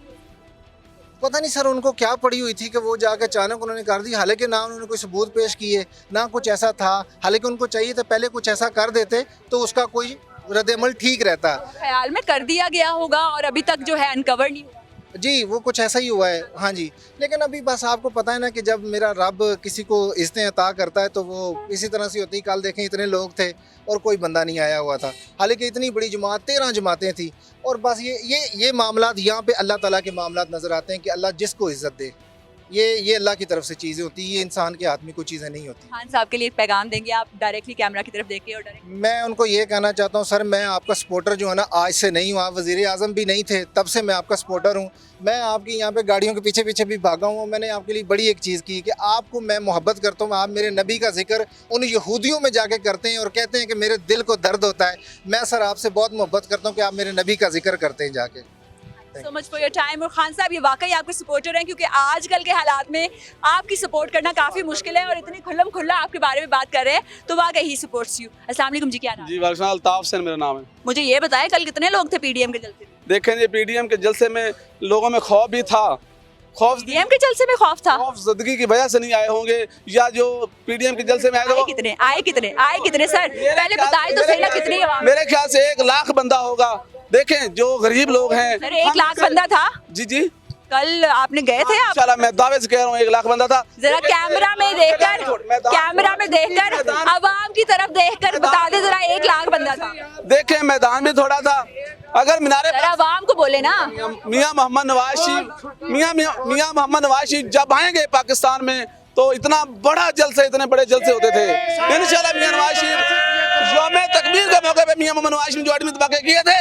[SPEAKER 5] पता नहीं सर उनको क्या पड़ी हुई थी कि वो जाकर अचानक उन्होंने कर दी, हालांकि ना उन्होंने कोई सबूत पेश किए ना कुछ ऐसा था। हालांकि उनको चाहिए था पहले कुछ ऐसा कर देते तो उसका कोई रद्द-ए-अमल ठीक रहता।
[SPEAKER 1] ख्याल में कर दिया गया होगा और अभी तक जो है अनकवर नहीं हुआ।
[SPEAKER 5] जी वो कुछ ऐसा ही हुआ है, हाँ जी। लेकिन अभी बस आपको पता है ना कि जब मेरा रब किसी को इज़्ज़तें अता करता है तो वो इसी तरह से होती है। कल देखें इतने लोग थे और कोई बंदा नहीं आया हुआ था, हालांकि इतनी बड़ी जमात 13 जमातें थी। और बस ये मामलात यहाँ पे अल्लाह ताला के मामलात नज़र आते हैं कि अल्लाह जिसको इज़्ज़त दे, ये अल्लाह की तरफ से चीज़ें होती हैं, ये इंसान के हाथ में कोई चीज़ें नहीं होती।
[SPEAKER 1] खान साहब के लिए एक पैगाम देंगे आप डायरेक्टली कैमरा की तरफ देखे? और डायरेक्ट
[SPEAKER 5] मैं उनको ये कहना चाहता हूँ सर, मैं आपका सपोर्टर जो है ना आज से नहीं हूँ, आप वज़ीर आज़म भी नहीं थे तब से मैं आपका सपोर्टर हूँ। मैं आपकी यहाँ पे गाड़ियों के पीछे पीछे भी भागा हूँ। मैंने आपके लिए बड़ी एक चीज़ की कि आपको मैं मोहब्बत करता हूँ। आप मेरे नबी का जिक्र उन यहूदियों में जाके करते हैं और कहते हैं कि मेरे दिल को दर्द होता है। मैं सर आपसे बहुत मोहब्बत करता हूँ कि आप मेरे नबी का जिक्र करते हैं जाके।
[SPEAKER 1] सो मच फॉर योर टाइम। और खान साहब ये वाकई आपके सपोर्टर हैं, क्योंकि आजकल के हालात में आपकी सपोर्ट करना काफ़ी मुश्किल है और इतनी खुल्लम खुल्ला आपके बारे में बात कर रहे हैं तो वाकई ही सपोर्ट्स यू। अस्सलाम वालेकुम जी, क्या नाम?
[SPEAKER 6] जी वालेकुम, अल्ताफ हुसैन मेरा नाम है।
[SPEAKER 1] मुझे ये बताएं कल कितने लोग थे पीडीएम के जलसे में?
[SPEAKER 6] देखें जी पीडीएम के जलसे में लोगों में खौफ भी था,
[SPEAKER 1] पीडीएम के जलसे में खौफ था।
[SPEAKER 6] खौफ ज़िंदगी की वजह से नहीं आए होंगे, या जो पीडीएम के जलसे में आए
[SPEAKER 1] आए कितने सर पहले बताए तो सही ना कितनी आवाम?
[SPEAKER 6] मेरे ख्याल से 1 लाख बंदा होगा। देखें जो गरीब लोग हैं,
[SPEAKER 1] सर 1 लाख बंदा था
[SPEAKER 6] जी जी,
[SPEAKER 1] कल आपने गए थे आप?
[SPEAKER 6] इंशाल्लाह मैं दावे से कह रहा हूँ 1 लाख बंदा था।
[SPEAKER 1] जरा कैमरा में देखकर आवाम की तरफ देखकर बता दे जरा 1 लाख बंदा था।
[SPEAKER 6] देखें मैदान भी थोड़ा था, अगर मीनारे
[SPEAKER 1] जरा आवाम को बोले ना।
[SPEAKER 6] मियां मोहम्मद नवाज शरीफ जब आएंगे पाकिस्तान में तो इतना बड़ा जलसे, इतने बड़े जलसे होते थे। इंशाल्लाह मियां नवाज शरीफ यौम तकबीर के मौके पे मियां मोहम्मद नवाज शरीफ जो आदमी धमाके किए थे,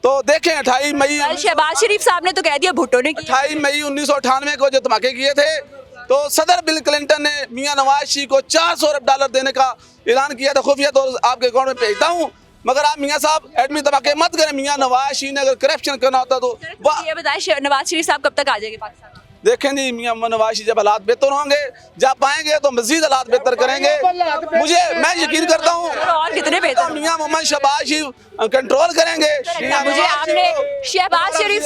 [SPEAKER 6] तो देखें 28 मई
[SPEAKER 1] कल शहबाज शरीफ साहब ने तो कह दिया भुट्टो ने किया।
[SPEAKER 6] 28 मई 1998 को जो धमाके किए थे, तो सदर बिल क्लिंटन ने मियां नवाज शरीफ को $400 अरब देने का ऐलान किया था, खुफिया तौर आपके अकाउंट में भेजता हूँ, मगर आप मियां साहब एडमी धमाके मत करें। मियां नवाज शरीफ ने अगर करप्शन करना होता तो
[SPEAKER 1] ये बताएं नवाज शरीफ साहब कब तक आ जाएंगे पाकिस्तान?
[SPEAKER 6] देखें जी, मियां मोहम्मद नवाज शरीफ जब हालात बेहतर होंगे, जब आएंगे तो मजीद हालात बेहतर करेंगे। मैं यकीन करता हूँ
[SPEAKER 1] और कितने बेहतर
[SPEAKER 6] मियां मोहम्मद शहबाज शरीफ कंट्रोल करेंगे।
[SPEAKER 1] मुझे आपने शहबाज शरीफ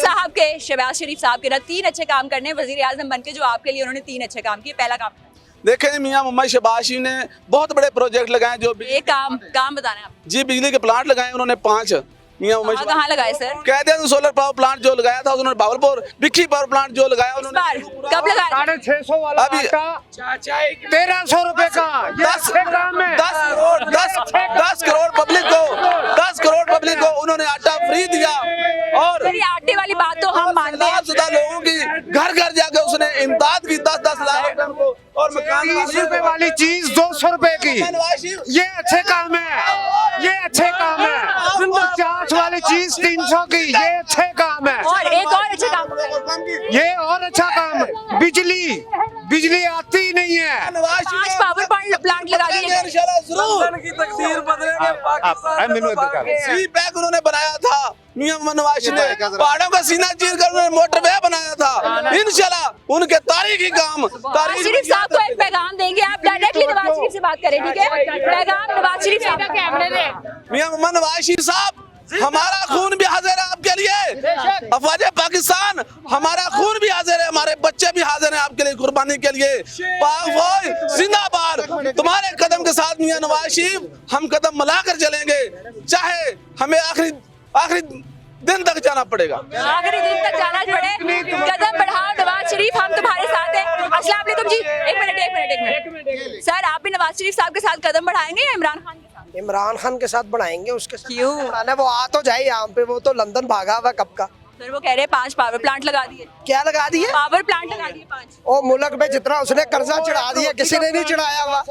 [SPEAKER 1] साहब के ना 3 अच्छे काम करने वजीर आजम बन के, जो आपके लिए उन्होंने 3 अच्छे काम किए। पहला काम
[SPEAKER 6] देखें जी, मियां मोहम्मद शहबाज शरीफ ने बहुत बड़े प्रोजेक्ट लगाए, जो
[SPEAKER 1] एक काम बताना आप
[SPEAKER 6] जी बिजली के प्लांट लगाए उन्होंने 5। मियां मोहम्मद
[SPEAKER 1] कहाँ लगाए सर?
[SPEAKER 6] कहते हैं सोलर पावर प्लांट जो लगाया था उन्होंने बावलपुर, बिक्की पावर प्लांट जो लगाया उन्होंने
[SPEAKER 1] कब लगाया?
[SPEAKER 7] 650 वाला
[SPEAKER 6] अभी
[SPEAKER 7] 1300 रुपए का
[SPEAKER 6] 10 करोड़ पब्लिक को उन्होंने आटा फ्री दिया। और
[SPEAKER 1] सर, ये आटे वाली बात तो हम मानते हैं।
[SPEAKER 6] लाभशुदा लोगों की घर घर जाके उसने इमदाद की 10-10 लाख को, और मकान
[SPEAKER 7] 30 रुपए वाली चीज 200 रुपए की, ये अच्छे काम है, ये अच्छे काम है। 50 वाली चीज 300 की, ये अच्छे काम है।
[SPEAKER 1] और एक और अच्छा काम,
[SPEAKER 7] ये और अच्छा काम है। बिजली आती ही नहीं है।
[SPEAKER 1] 5 पावर प्लांट लगा दिए।
[SPEAKER 6] सी पैक उन्होंने बनाया था मियां मोहम्मद नवाज शरीफ ने, पहाड़ों का सीना चीर कर उन्होंने मोटरवे बनाया था। इंशाल्लाह उनके तारीखी काम
[SPEAKER 1] नवाज शरीफ साहब को एक पैगाम देंगे, आप डायरेक्टली नवाज शरीफ से बात करें, ठीक है? पैगाम नवाज शरीफ साहब का कैमरे में।
[SPEAKER 6] मियां मोहम्मद नवाज शरीफ साहब, हमारा खून भी हाजिर है आपके लिए, अफवाज पाकिस्तान हमारा खून भी हाजिर है, हमारे बच्चे भी हाजिर हैं आपके लिए कुर्बानी के लिए। पाक फौज जिंदाबाद। तुम्हारे कदम के साथ मियां नवाज शरीफ हम कदम मिलाकर चलेंगे, चाहे हमें आखिरी दिन तक जाना पड़ेगा।
[SPEAKER 1] आखिरी दिन तक जाना पड़े, कदम बढ़ाओ नवाज शरीफ, हम तुम्हारे साथ हैं। अस्सलाम वालेकुम जी, एक मिनट सर, आप भी नवाज शरीफ साहब के साथ कदम बढ़ाएंगे या इमरान खान के साथ?
[SPEAKER 8] इमरान खान के साथ बढ़ाएंगे, उसके साथ
[SPEAKER 1] क्यों?
[SPEAKER 8] बढ़ाना है, वो आ तो जाए यहाँ पे, वो तो लंदन भागा हुआ कब का।
[SPEAKER 1] सर वो कह रहे हैं 5 पावर प्लांट लगा दिए।
[SPEAKER 8] क्या लगा दिए?
[SPEAKER 1] पावर प्लांट लगा दिए 5।
[SPEAKER 8] ओ मुल्क में जितना उसने कर्जा चढ़ा दिया, किसी ने नहीं चढ़ाया हुआ।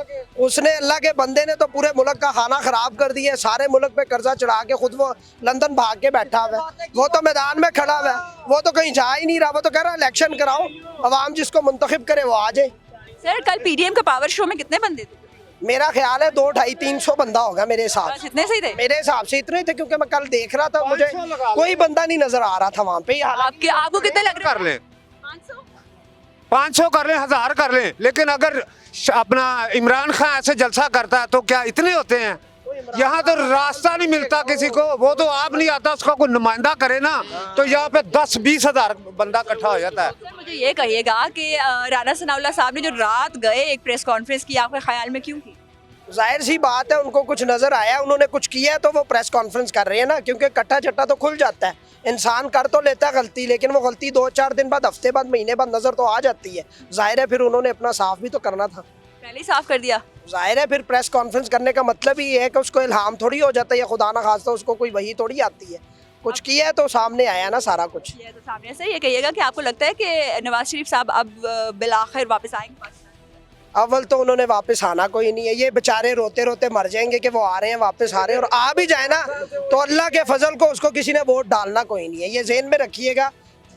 [SPEAKER 8] उसने अल्लाह के बंदे ने तो पूरे मुल्क का खाना खराब कर दिया। सारे मुल्क पे कर्जा चढ़ा के खुद वो लंदन भाग के बैठा हुआ है। वो तो मैदान में खड़ा हुआ है, वो तो कहीं जा ही नहीं रहा। वो तो कह रहा है इलेक्शन कराओ, अवाम जिसको मुंतखब करे वो आ जाए।
[SPEAKER 1] सर कल पीडीएम का पावर शो में कितने बंदे थे?
[SPEAKER 8] मेरा ख्याल है 200-250-300 बंदा होगा मेरे हिसाब से।
[SPEAKER 1] कितने सही थे?
[SPEAKER 8] मेरे हिसाब से इतने थे, क्योंकि मैं कल देख रहा था, मुझे कोई बंदा नहीं नजर आ रहा था वहाँ पे।
[SPEAKER 1] आपको कितने लग रहे?
[SPEAKER 7] कर लें
[SPEAKER 1] 500?
[SPEAKER 7] 500 कर लें, 1000 कर लें, लेकिन अगर अपना इमरान खान ऐसे जलसा करता है तो क्या इतने होते हैं? यहाँ तो रास्ता नहीं मिलता किसी को, वो तो आप नहीं आता, उसका कोई नुमाइंदा करे ना, तो यहाँ पे 10-20 हज़ार बंदा इकट्ठा हो जाता है।
[SPEAKER 1] सर मुझे ये कहिएगा कि राना सनाउल्लाह साहब ने जो रात गए एक प्रेस कॉन्फ्रेंस की, आपके ख्याल में क्यों की?
[SPEAKER 8] जाहिर सी बात है, उनको कुछ नजर आया, उन्होंने कुछ किया है तो वो प्रेस कॉन्फ्रेंस कर रहे हैं ना, क्योंकि कट्टा चट्टा तो खुल जाता है। इंसान कर तो लेता है गलती, लेकिन वो गलती 2-4 दिन बाद, हफ्ते बाद, महीने बाद नजर तो आ जाती है। जाहिर है फिर उन्होंने अपना साफ भी तो करना था,
[SPEAKER 1] पहले ही साफ कर दिया।
[SPEAKER 8] जाहिर है फिर प्रेस कॉन्फ्रेंस करने का मतलब ही है कि उसको इल्हाम थोड़ी हो जाता है, या खुदा ना खास्ता उसको कोई वही थोड़ी आती है। कुछ किया है तो सामने आया ना सारा कुछ।
[SPEAKER 1] ये तो सामने से ये कहिएगा कि आपको लगता है कि नवाज शरीफ साहब अब बिलाखिर वापस आएंगे पाकिस्तान?
[SPEAKER 8] अव्वल तो उन्होंने वापस आना कोई नहीं है, ये बेचारे रोते रोते मर जाएंगे कि वो आ रहे हैं, वापस आ रहे हैं। और आ भी जाए ना तो अल्लाह के फजल को उसको किसी ने वोट डालना कोई नहीं है, ये ज़हन में रखिएगा।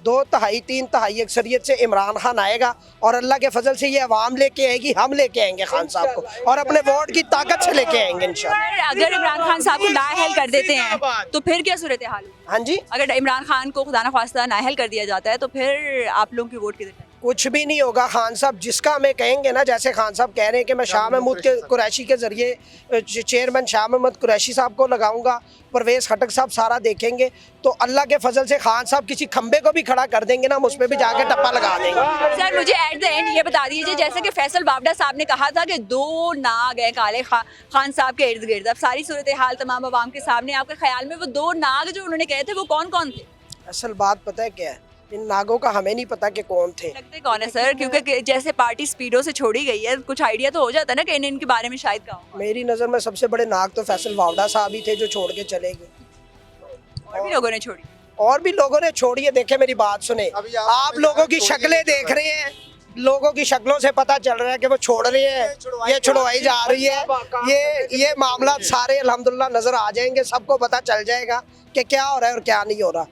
[SPEAKER 8] 2-3 अक्सरियत से इमरान खान आएगा, और अल्लाह के फजल से ये अवाम लेके आएगी, हम लेके आएंगे खान साहब को, और अपने वोट की ताकत से लेके आएंगे इंशाल्लाह।
[SPEAKER 1] अगर इमरान खान साहब को नाअहल कर देते हैं तो फिर क्या सूरत हाल?
[SPEAKER 8] हाँ जी,
[SPEAKER 1] अगर इमरान खान को खुदा ना खास्ता नाअहल कर दिया जाता है तो फिर आप लोगों की वोट किधर जाएगी?
[SPEAKER 8] कुछ भी नहीं होगा। खान साहब जिसका हमें कहेंगे ना, जैसे खान साहब कह रहे हैं कि मैं शाह महमूद के कुरैशी के जरिए चेयरमैन शाह महमूद कुरैशी साहब को लगाऊंगा, परवेज़ खटक साहब सारा देखेंगे, तो अल्लाह के फजल से खान साहब किसी खंबे को भी खड़ा कर देंगे ना, हम उस पर भी जाके टप्पा लगा देंगे।
[SPEAKER 1] सर मुझे एट द एंड ये बता दीजिए, जैसे कि फैसल बावडा साहब ने कहा था कि 2 नाग हैं काले खान साहब के इर्द गिर्द। अब सारी सूरत हाल तमाम आवाम के सामने, आपके ख्याल में वो 2 नाग जो उन्होंने कहे थे वो कौन कौन थे?
[SPEAKER 8] असल बात पता है क्या है, इन नागों का हमें नहीं पता कि कौन थे।
[SPEAKER 1] लगते कौन है सर? क्योंकि जैसे पार्टी स्पीडो से छोड़ी गई है, कुछ आइडिया तो हो जाता है ना कि इनके बारे में शायद कहा हो।
[SPEAKER 8] मेरी नज़र में सबसे बड़े नाग तो फैसल वावडा साहब ही थे जो छोड़ के चले गए।
[SPEAKER 1] और भी लोगों ने छोड़ी।
[SPEAKER 8] और भी लोगों ने छोड़ी है। देखे मेरी बात सुने,
[SPEAKER 5] अभी
[SPEAKER 8] आप लोगों की शक्लें देख रहे हैं, लोगों की शक्लों से पता चल रहा है कि वो छोड़ रहे हैं, ये छुड़वाई जा रही है। ये मामला सारे अल्हम्दुलिल्लाह नजर आ जाएंगे, सबको पता चल जाएगा कि क्या हो रहा है और क्या नहीं हो रहा।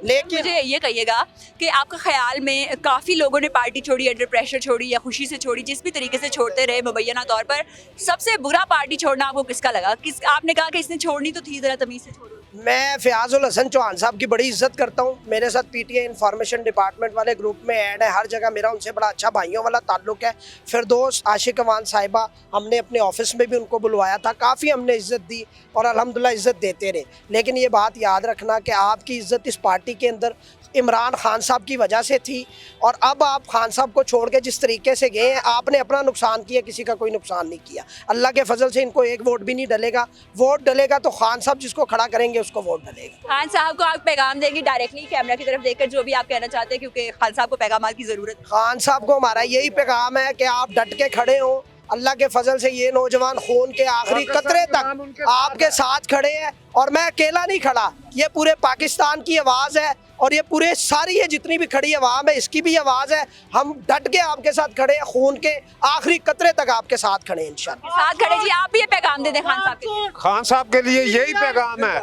[SPEAKER 8] लेकिन
[SPEAKER 1] मुझे ये कहिएगा कि आपका ख्याल में काफ़ी लोगों ने पार्टी छोड़ी, अंडर प्रेशर छोड़ी या खुशी से छोड़ी, जिस भी तरीके से छोड़ते रहे मुबैना तौर पर, सबसे बुरा पार्टी छोड़ना आपको किसका लगा? आपने कहा कि इसने छोड़नी तो थी, ज़रा तमीज़ से छोड़ो।
[SPEAKER 8] मैं फ़याज़ुल हसन चौहान साहब की बड़ी इज्जत करता हूँ। मेरे साथ पीटीआई इंफॉर्मेशन डिपार्टमेंट वाले ग्रुप में ऐड है, हर जगह मेरा उनसे बड़ा अच्छा भाइयों वाला ताल्लुक है। फिरदौस आशिक अवान साहिबा, हमने अपने ऑफिस में भी उनको बुलवाया था, काफ़ी हमने इज्जत दी और अल्हम्दुलिल्लाह इज्जत देते रहे। लेकिन ये बात याद रखना कि आपकी इज्जत इस पार्टी के अंदर इमरान खान साहब की वजह से थी, और अब आप खान साहब को छोड़ के जिस तरीके से गए हैं, आपने अपना नुकसान किया, किसी का कोई नुकसान नहीं किया। अल्लाह के फजल से इनको एक वोट भी नहीं डलेगा। वोट डलेगा तो खान साहब जिसको खड़ा करेंगे उसको वोट डलेगा।
[SPEAKER 1] खान साहब को आप पैगाम देंगे डायरेक्टली कैमरा की तरफ देखकर, जो भी आप कहना चाहते हैं, क्योंकि खान साहब को पैगाम की ज़रूरत है।
[SPEAKER 8] खान साहब को हमारा यही पैगाम है कि आप डट के खड़े हो। अल्लाह के फजल से ये नौजवान खून के आखिरी कतरे तक आपके साथ खड़े हैं, और मैं अकेला नहीं खड़ा, ये पूरे पाकिस्तान की आवाज़ है, और ये पूरे सारी ये जितनी भी खड़ी आवाम है इसकी भी आवाज़ है। हम डट के आपके साथ खड़े हैं, खून के आखिरी कतरे तक आपके साथ खड़े हैं इंशाल्लाह।
[SPEAKER 1] साथ खड़े जी, आप भी ये पैगाम दे दें खान साहब के।
[SPEAKER 7] खान साहब के लिए यही पैगाम है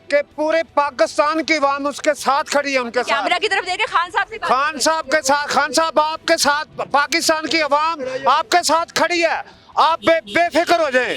[SPEAKER 7] कि पूरे पाकिस्तान की आवाम उसके साथ खड़ी है, उनके साथ।
[SPEAKER 1] कैमरा की तरफ देखे खान साहब से।
[SPEAKER 7] खान साहब के साथ, खान साहब आपके साथ, पाकिस्तान की आवाम आपके साथ खड़ी है। आप बेफिक्र हो जाएं।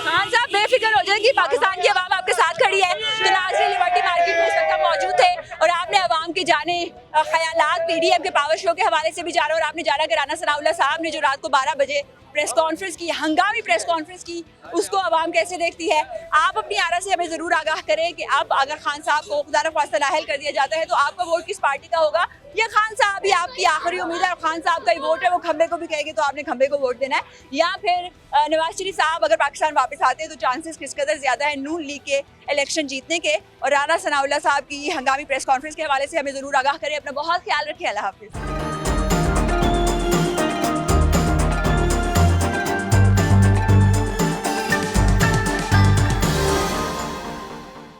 [SPEAKER 1] खान साहब बेफिक्र हो जाए कि पाकिस्तान की आवाम आपके साथ खड़ी है। तो नाज़रीन, लिबर्टी मार्केट में इस वक्त आप मौजूद थे और आपने आवाम के जाने ख्यालात पीडीएम के पावर शो के हवाले से भी जाना, और आपने जाना कि राना सनाउल्लाह साहब ने जो रात को 12 बजे प्रेस कॉन्फ्रेंस की, हंगामी प्रेस कॉन्फ्रेंस की, उसको आवाम कैसे देखती है। आप अपनी आरा से हमें ज़रूर आगाह करें कि अब अगर खान साहब को खुदा न ख्वास्ता नाअहल कर दिया जाता है तो आपका वोट किस पार्टी का होगा, या खान साहब ही आपकी आखिरी उम्मीद है और खान साहब का ही वोट है, वो खंबे को भी कहेंगे तो आपने खंबे को वोट देना है, या फिर नवाज शरीफ साहब अगर पाकिस्तान वापस आते हैं तो चांसेस किस कदर ज़्यादा है नून लीग के इलेक्शन जीतने के। और राना सनाउल्लाह साहब की हंगामी प्रेस कॉन्फ्रेंस के हवाले से हमें ज़रूर आगाह करें। अपना बहुत ख्याल रखिए। अल्लाह हाफिज़।